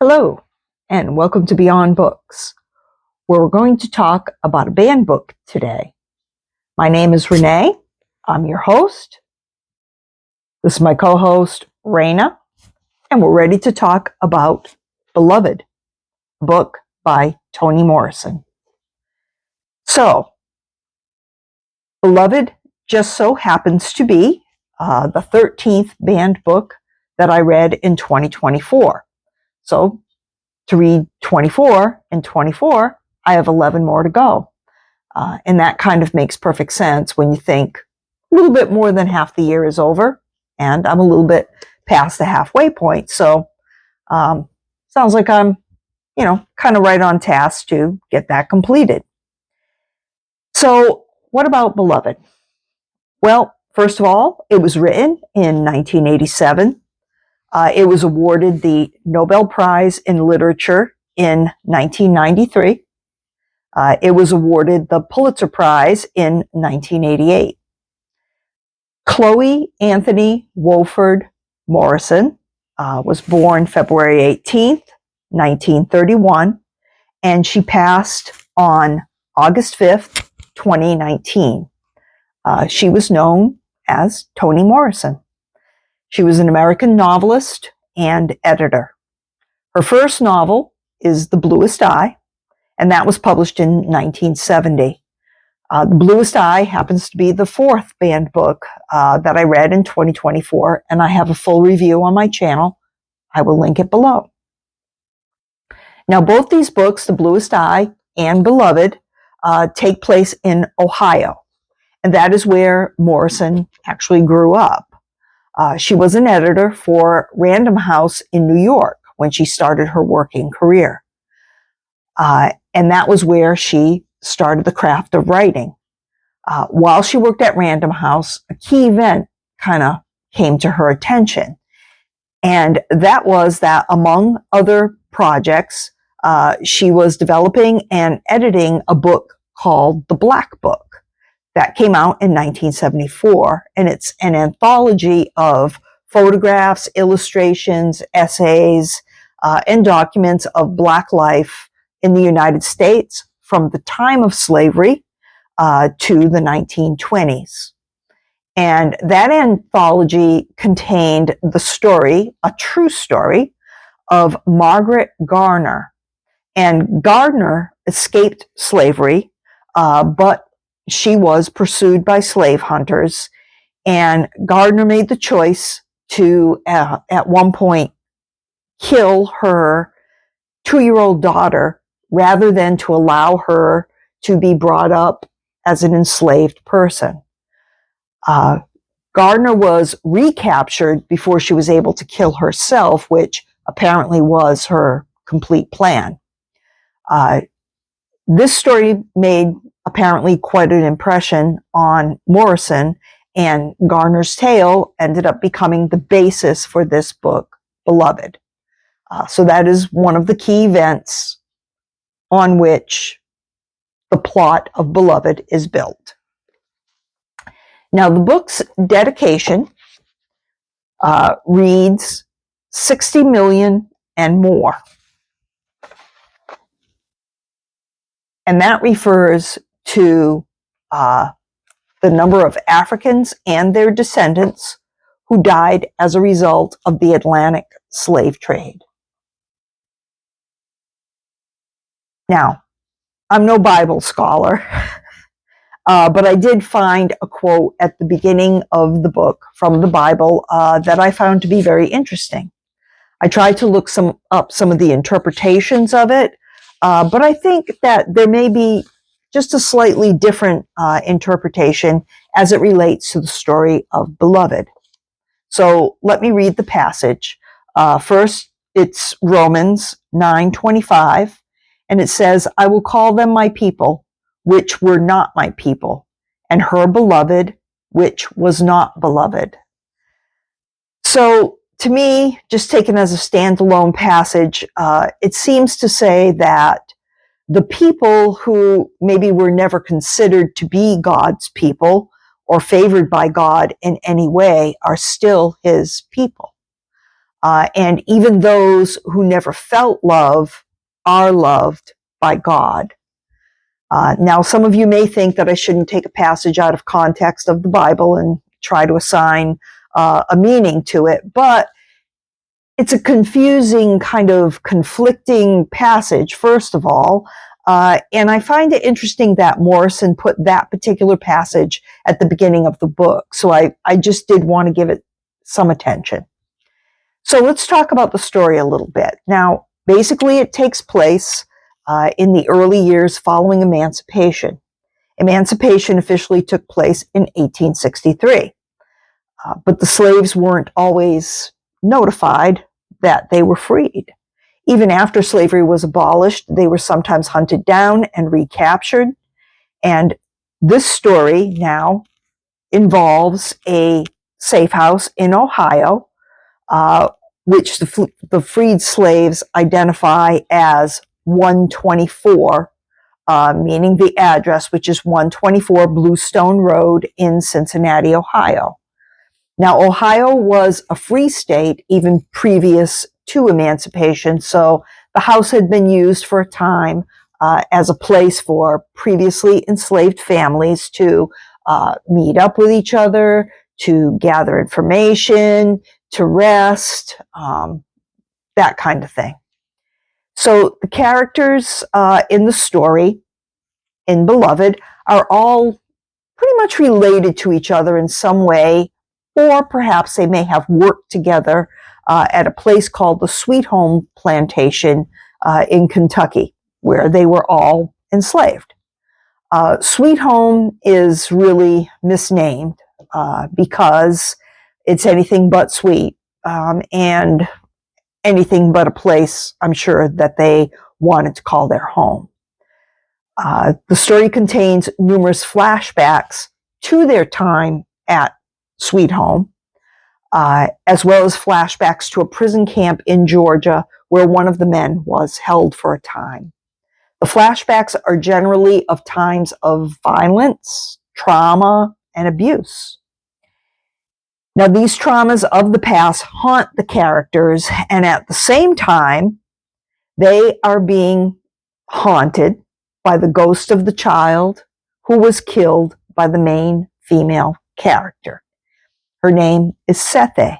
Hello, and welcome to Beyond Books, where we're going to talk about a banned book today. My name is Renee. I'm your host. This is my co-host, Raina, and we're ready to talk about Beloved, a book by Toni Morrison. So, Beloved just so happens to be the 13th banned book that I read in 2024. So, to read 24 and 24, I have 11 more to go. And that kind of makes perfect sense when you think a little bit more than half the year is over, and I'm a little bit past the halfway point. So sounds like I'm, kind of right on task to get that completed. So what about Beloved? Well, first of all, it was written in 1987. It was awarded the Nobel Prize in Literature in 1993. It was awarded the Pulitzer Prize in 1988. Chloe Anthony Wofford Morrison was born February 18th, 1931, and she passed on August 5th, 2019. She was known as Toni Morrison. She was an American novelist and editor. Her first novel is The Bluest Eye, and that was published in 1970. The Bluest Eye happens to be the fourth banned book that I read in 2024, and I have a full review on my channel. I will link it below. Now, both these books, The Bluest Eye and Beloved, take place in Ohio, and that is where Morrison actually grew up. She was an editor for Random House in New York when she started her working career. And that was where she started the craft of writing. While she worked at Random House, a key event kind of came to her attention. And that was that, among other projects, she was developing and editing a book called The Black Book that came out in 1974. And it's an anthology of photographs, illustrations, essays, and documents of Black life in the United States from the time of slavery to the 1920s. And that anthology contained the story, a true story, of Margaret Garner. And Garner escaped slavery, but she was pursued by slave hunters. And Garner made the choice to, at one point, kill her 2-year-old daughter rather than to allow her to be brought up as an enslaved person. Garner was recaptured before she was able to kill herself, which apparently was her complete plan. This story made apparently quite an impression on Morrison, and Garner's tale ended up becoming the basis for this book, Beloved. So that is one of the key events on which the plot of Beloved is built. Now, the book's dedication reads 60 million and more. And that refers to the number of Africans and their descendants who died as a result of the Atlantic slave trade. Now, I'm no Bible scholar, but I did find a quote at the beginning of the book from the Bible that I found to be very interesting. I tried to look up some of the interpretations of it, but I think that there may be just a slightly different interpretation as it relates to the story of Beloved. So let me read the passage. First, it's Romans 9:25, and it says, "I will call them my people, which were not my people, and her beloved, which was not beloved." So to me, just taken as a standalone passage, it seems to say that the people who maybe were never considered to be God's people or favored by God in any way are still his people. And even those who never felt love are loved by God. Now, some of you may think that I shouldn't take a passage out of context of the Bible and try to assign a meaning to it, but it's a confusing, kind of conflicting passage, first of all. And I find it interesting that Morrison put that particular passage at the beginning of the book. So I just did want to give it some attention. So let's talk about the story a little bit. Now, basically, it takes place in the early years following emancipation. Emancipation officially took place in 1863. But the slaves weren't always notified that they were freed. Even after slavery was abolished, they were sometimes hunted down and recaptured. And this story now involves a safe house in Ohio, which the freed slaves identify as 124, meaning the address, which is 124 Bluestone Road in Cincinnati, Ohio. Now, Ohio was a free state even previous to emancipation, so the house had been used for a time as a place for previously enslaved families to meet up with each other, to gather information, to rest, that kind of thing. So the characters in the story, in Beloved, are all pretty much related to each other in some way, or perhaps they may have worked together at a place called the Sweet Home Plantation in Kentucky, where they were all enslaved. Sweet Home is really misnamed because it's anything but sweet and anything but a place, I'm sure, that they wanted to call their home. The story contains numerous flashbacks to their time at Sweet Home, as well as flashbacks to a prison camp in Georgia where one of the men was held for a time. The flashbacks are generally of times of violence, trauma, and abuse. Now, these traumas of the past haunt the characters, and at the same time, they are being haunted by the ghost of the child who was killed by the main female character. Her name is Sethe.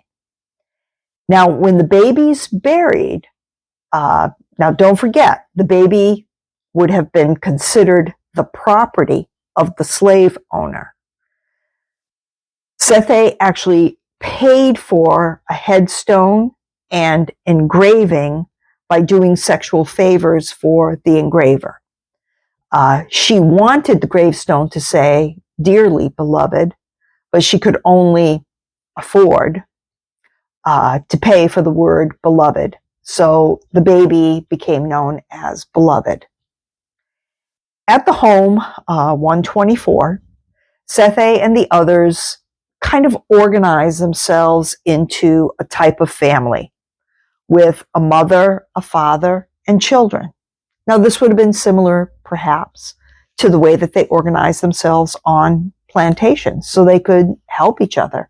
Now, when the baby's buried, now don't forget, the baby would have been considered the property of the slave owner. Sethe actually paid for a headstone and engraving by doing sexual favors for the engraver. She wanted the gravestone to say, "Dearly beloved," but she could only afford to pay for the word beloved. So the baby became known as Beloved. At the home, 124, Sethe and the others kind of organize themselves into a type of family with a mother, a father, and children. Now, this would have been similar, perhaps, to the way that they organized themselves on plantations so they could help each other.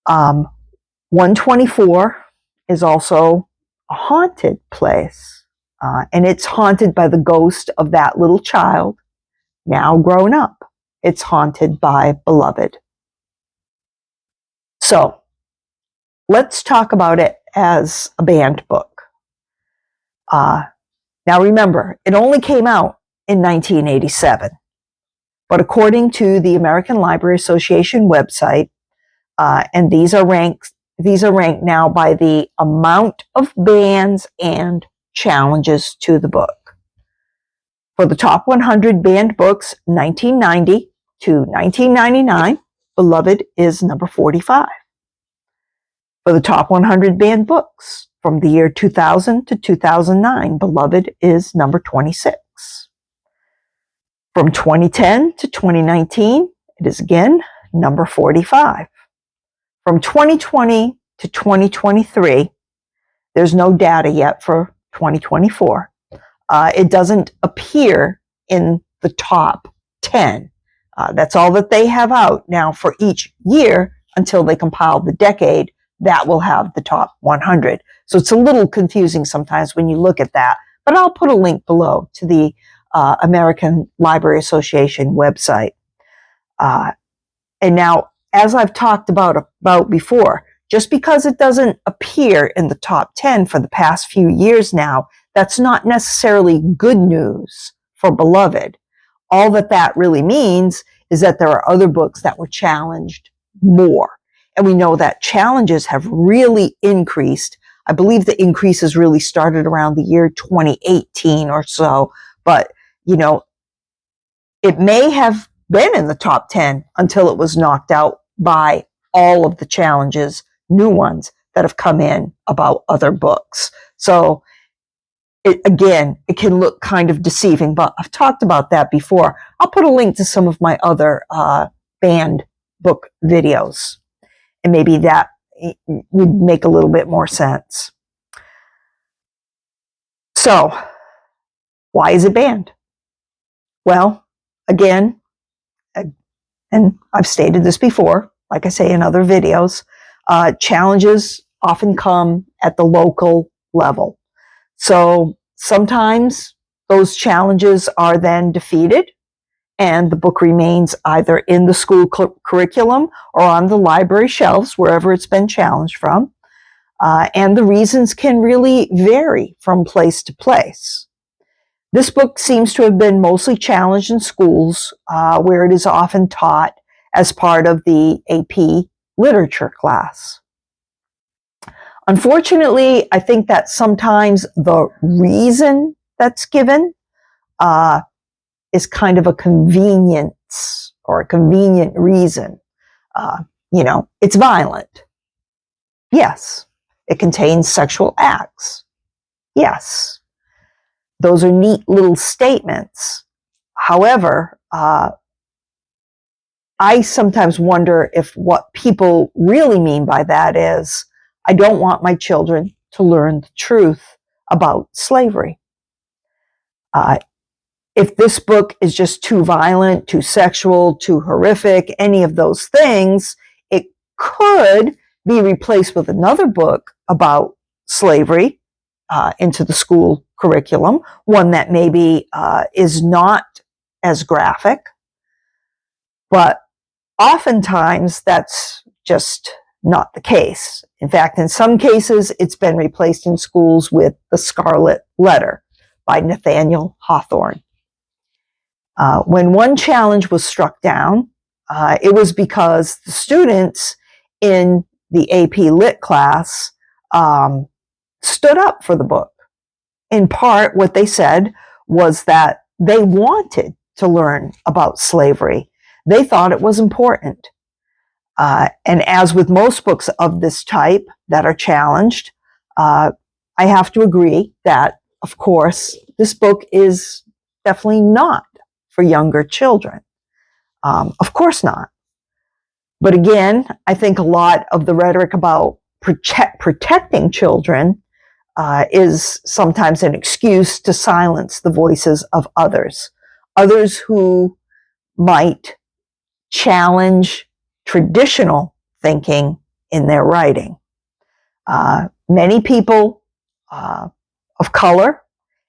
124 is also a haunted place, and it's haunted by the ghost of that little child, now grown up. It's haunted by Beloved. So, let's talk about it as a banned book. Now remember, it only came out in 1987, but according to the American Library Association website, and these are ranked now by the amount of bans and challenges to the book. For the top 100 banned books, 1990 to 1999, Beloved is number 45. For the top 100 banned books, from the year 2000 to 2009, Beloved is number 26. From 2010 to 2019, it is again number 45. From 2020 to 2023, there's no data yet for 2024. It doesn't appear in the top 10. That's all that they have out now for each year until they compile the decade that will have the top 100. So it's a little confusing sometimes when you look at that. But I'll put a link below to the American Library Association website. And now, as I've talked about before, just because it doesn't appear in the top 10 for the past few years now, that's not necessarily good news for Beloved. All that really means is that there are other books that were challenged more. And we know that challenges have really increased. I believe the increases really started around the year 2018 or so. But, it may have been in the top 10 until it was knocked out by all of the challenges, new ones that have come in about other books. So it can look kind of deceiving, but I've talked about that before. I'll put a link to some of my other banned book videos, and maybe that would make a little bit more sense. So, why is it banned? Well, again, and I've stated this before, like I say in other videos, challenges often come at the local level. So sometimes those challenges are then defeated and the book remains either in the school curriculum or on the library shelves, wherever it's been challenged from. And the reasons can really vary from place to place. This book seems to have been mostly challenged in schools, where it is often taught as part of the AP literature class. Unfortunately, I think that sometimes the reason that's given is kind of a convenience or a convenient reason. It's violent. Yes. It contains sexual acts. Yes. Those are neat little statements. However, I sometimes wonder if what people really mean by that is, I don't want my children to learn the truth about slavery. If this book is just too violent, too sexual, too horrific, any of those things, it could be replaced with another book about slavery into the school curriculum, one that maybe is not as graphic, but oftentimes that's just not the case. In fact, in some cases, it's been replaced in schools with The Scarlet Letter by Nathaniel Hawthorne. When one challenge was struck down, it was because the students in the AP Lit class stood up for the book. In part, what they said was that they wanted to learn about slavery. They thought it was important. And as with most books of this type that are challenged, I have to agree that, of course, this book is definitely not for younger children. Of course not. But again, I think a lot of the rhetoric about protecting children is sometimes an excuse to silence the voices of others who might challenge traditional thinking in their writing. Many people of color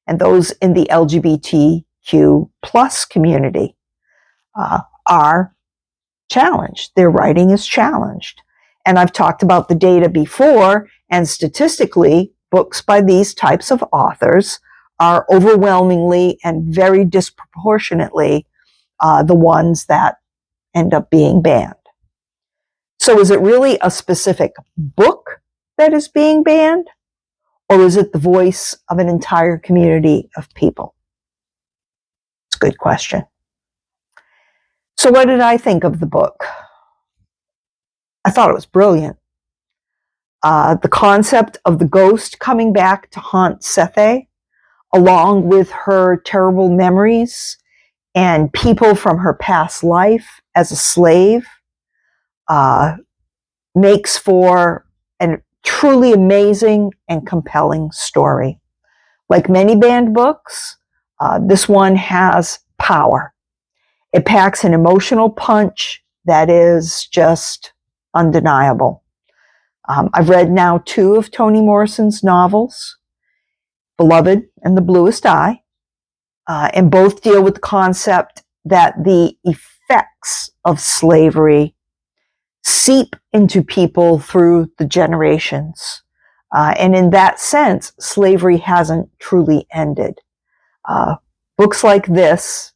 and those in the LGBTQ plus community are challenged. Their writing is challenged. And I've talked about the data before, and statistically, books by these types of authors are overwhelmingly and very disproportionately the ones that end up being banned. So is it really a specific book that is being banned? Or is it the voice of an entire community of people? It's a good question. So what did I think of the book? I thought it was brilliant. The concept of the ghost coming back to haunt Sethe, along with her terrible memories and people from her past life as a slave, makes for a truly amazing and compelling story. Like many banned books, this one has power. It packs an emotional punch that is just undeniable. I've read now 2 of Toni Morrison's novels, Beloved and The Bluest Eye, and both deal with the concept that the effects of slavery seep into people through the generations. And in that sense, slavery hasn't truly ended. Books like this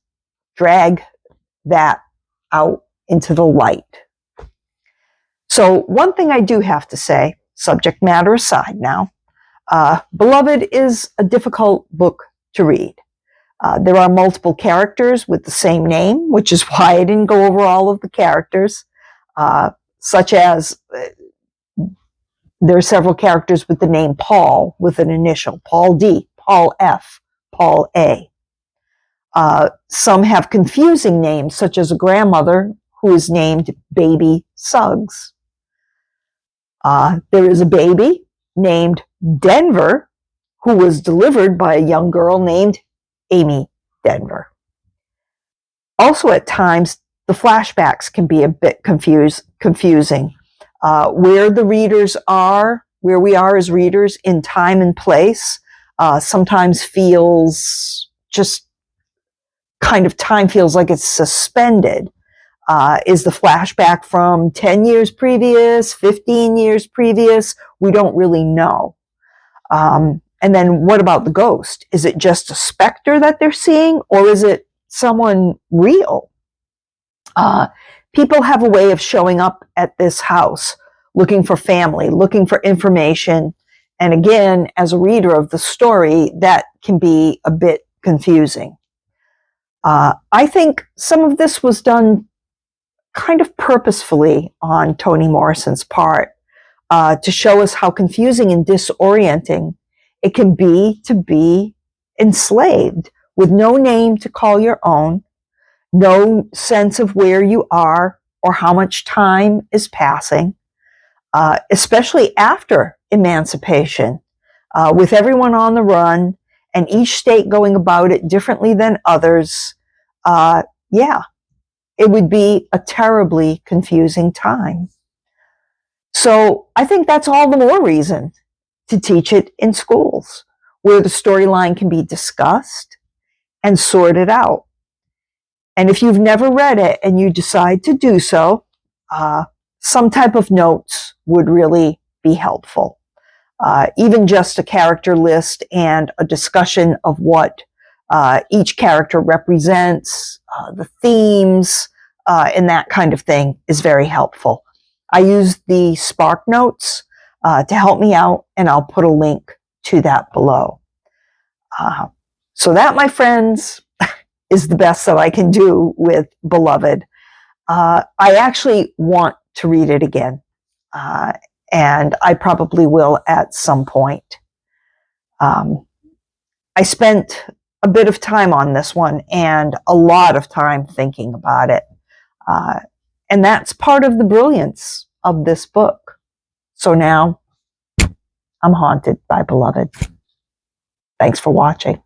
drag that out into the light. So one thing I do have to say, subject matter aside now, Beloved is a difficult book to read. There are multiple characters with the same name, which is why I didn't go over all of the characters, such as there are several characters with the name Paul with an initial, Paul D, Paul F, Paul A. Some have confusing names, such as a grandmother who is named Baby Suggs. There is a baby named Denver who was delivered by a young girl named Amy Denver. Also, at times, the flashbacks can be a bit confusing. Where the readers are, where we are as readers in time and place, sometimes feels just kind of time feels like it's suspended. Is the flashback from 10 years previous, 15 years previous? We don't really know. And then what about the ghost? Is it just a specter that they're seeing, or is it someone real? People have a way of showing up at this house, looking for family, looking for information. And again, as a reader of the story, that can be a bit confusing. I think some of this was done kind of purposefully on Toni Morrison's part, to show us how confusing and disorienting it can be to be enslaved with no name to call your own, no sense of where you are or how much time is passing, especially after emancipation, with everyone on the run and each state going about it differently than others. Yeah, it would be a terribly confusing time. So I think that's all the more reason to teach it in schools, where the storyline can be discussed and sorted out. And if you've never read it and you decide to do so, some type of notes would really be helpful. Even just a character list and a discussion of what each character represents, the themes, and that kind of thing is very helpful. I used the Spark Notes to help me out, and I'll put a link to that below. So that, my friends, is the best that I can do with Beloved. I actually want to read it again, and I probably will at some point. I spent a bit of time on this one and a lot of time thinking about it. And that's part of the brilliance of this book. So now I'm haunted by Beloved. Thanks for watching.